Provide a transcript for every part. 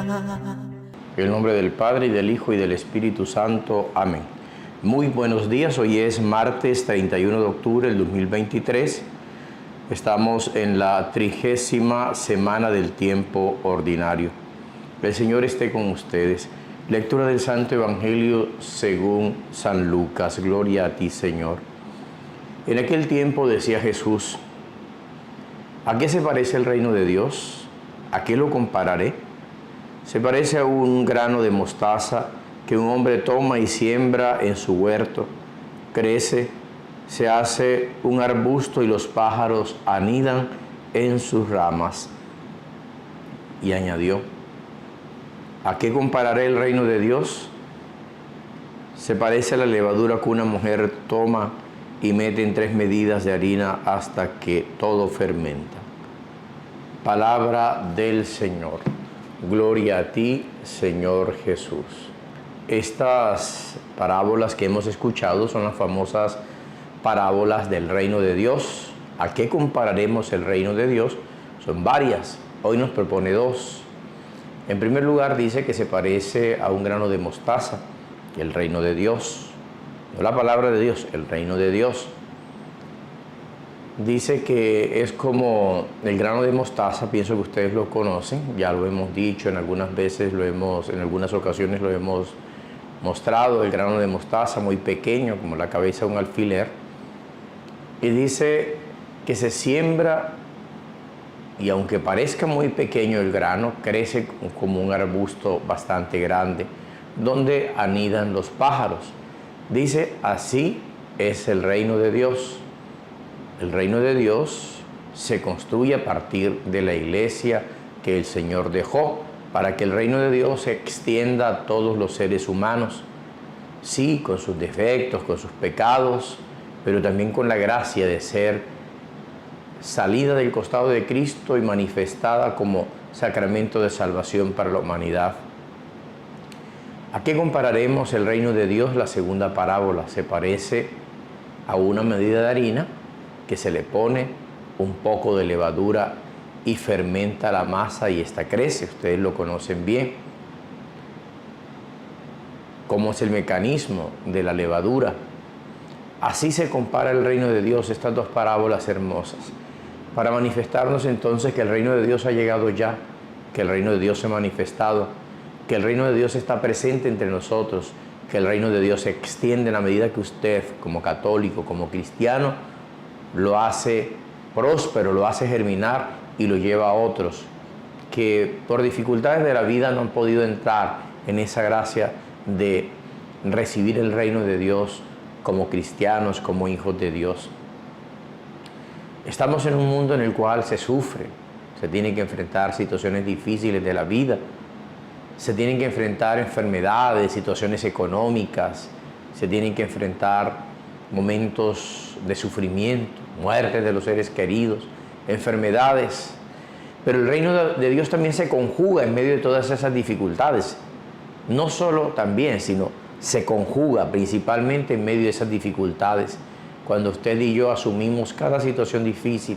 En el nombre del Padre, y del Hijo, y del Espíritu Santo. Amén. Muy buenos días. Hoy es martes 31 de octubre del 2023. Estamos en la 30ª semana del tiempo ordinario. El Señor esté con ustedes. Lectura del Santo Evangelio según San Lucas. Gloria a ti, Señor. En aquel tiempo decía Jesús: ¿a qué se parece el reino de Dios? ¿A qué lo compararé? Se parece a un grano de mostaza que un hombre toma y siembra en su huerto. Crece, se hace un arbusto y los pájaros anidan en sus ramas. Y añadió: ¿a qué compararé el reino de Dios? Se parece a la levadura que una mujer toma y mete en 3 medidas de harina hasta que todo fermenta. Palabra del Señor. Gloria a ti, Señor Jesús. Estas parábolas que hemos escuchado son las famosas parábolas del reino de Dios. ¿A qué compararemos el reino de Dios? Son varias. Hoy nos propone 2. En primer lugar, dice que se parece a un grano de mostaza, el reino de Dios. No la palabra de Dios, el reino de Dios. Dice que es como el grano de mostaza, pienso que ustedes lo conocen, ya lo hemos dicho, en algunas ocasiones lo hemos mostrado, el grano de mostaza muy pequeño, como la cabeza de un alfiler. Y dice que se siembra y aunque parezca muy pequeño el grano, crece como un arbusto bastante grande, donde anidan los pájaros. Dice, así es el reino de Dios. El reino de Dios se construye a partir de la iglesia que el Señor dejó, para que el reino de Dios se extienda a todos los seres humanos. Sí, con sus defectos, con sus pecados, pero también con la gracia de ser salida del costado de Cristo y manifestada como sacramento de salvación para la humanidad. ¿A qué compararemos el reino de Dios? La segunda parábola se parece a una medida de harina que se le pone un poco de levadura y fermenta la masa y esta crece. Ustedes lo conocen bien. ¿Cómo es el mecanismo de la levadura? Así se compara el reino de Dios, estas 2 parábolas hermosas, para manifestarnos entonces que el reino de Dios ha llegado ya, que el reino de Dios se ha manifestado, que el reino de Dios está presente entre nosotros, que el reino de Dios se extiende en la medida que usted, como católico, como cristiano, lo hace próspero, lo hace germinar y lo lleva a otros que por dificultades de la vida no han podido entrar en esa gracia de recibir el reino de Dios como cristianos, como hijos de Dios. Estamos en un mundo en el cual se sufre, se tienen que enfrentar situaciones difíciles de la vida, se tienen que enfrentar enfermedades, situaciones económicas, se tienen que enfrentar momentos de sufrimiento, muertes de los seres queridos, enfermedades. Pero el reino de Dios también se conjuga en medio de todas esas dificultades. No solo también, sino se conjuga principalmente en medio de esas dificultades. Cuando usted y yo asumimos cada situación difícil,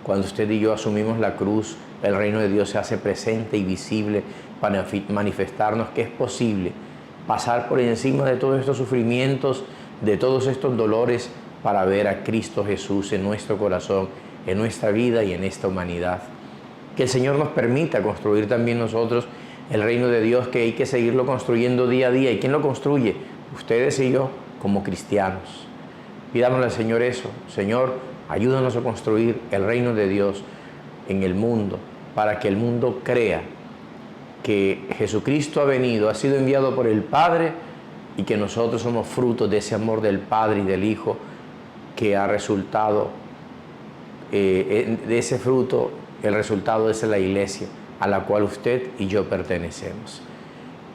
cuando usted y yo asumimos la cruz, el reino de Dios se hace presente y visible para manifestarnos que es posible pasar por encima de todos estos sufrimientos, de todos estos dolores, para ver a Cristo Jesús en nuestro corazón, en nuestra vida y en esta humanidad. Que el Señor nos permita construir también nosotros el reino de Dios, que hay que seguirlo construyendo día a día. ¿Y quién lo construye? Ustedes y yo, como cristianos. Pidámosle al Señor eso. Señor, ayúdanos a construir el reino de Dios en el mundo, para que el mundo crea que Jesucristo ha venido, ha sido enviado por el Padre, y que nosotros somos frutos de ese amor del Padre y del Hijo, que ha resultado, de ese fruto, el resultado es la iglesia a la cual usted y yo pertenecemos.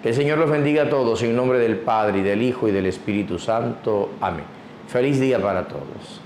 Que el Señor los bendiga a todos, en nombre del Padre, y del Hijo, y del Espíritu Santo. Amén. Feliz día para todos.